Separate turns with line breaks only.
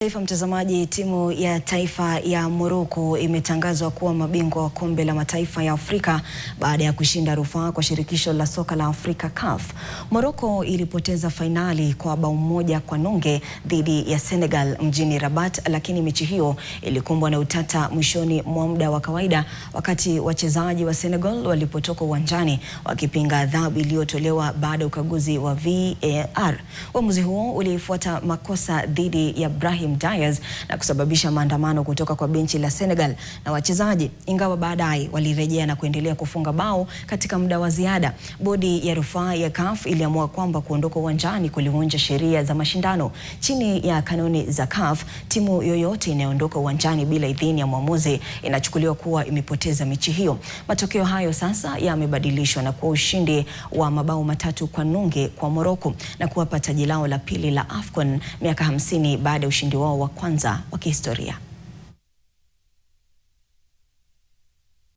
Kimataifa mtazamaji, timu ya taifa ya Morocco imetangazwa kuwa mabingwa wa kombe la mataifa ya Afrika baada ya kushinda rufaa kwa shirikisho la soka la Afrika CAF. Morocco ilipoteza fainali kwa bao moja kwa nunge dhidi ya Senegal mjini Rabat, lakini mechi hiyo ilikumbwa na utata mwishoni mwa muda wa kawaida wakati wachezaji wa Senegal walipotoka uwanjani wakipinga adhabu iliyotolewa baada ya ukaguzi wa VAR. Uamuzi huo ulifuata makosa dhidi ya Brahim Diaz na kusababisha maandamano kutoka kwa benchi la Senegal na wachezaji, ingawa baadaye walirejea na kuendelea kufunga bao katika muda wa ziada. Bodi ya rufaa ya CAF iliamua kwamba kuondoka uwanjani kulivunja sheria za mashindano. Chini ya kanuni za CAF, timu yoyote inayoondoka uwanjani bila idhini ya mwamuzi inachukuliwa kuwa imepoteza mechi hiyo. Matokeo hayo sasa yamebadilishwa na kuwa ushindi wa mabao 3 kwa nunge kwa Morocco na kuwapa taji lao la pili la AFCON miaka 50 baada ya ushindi wao wa kwanza wa kihistoria.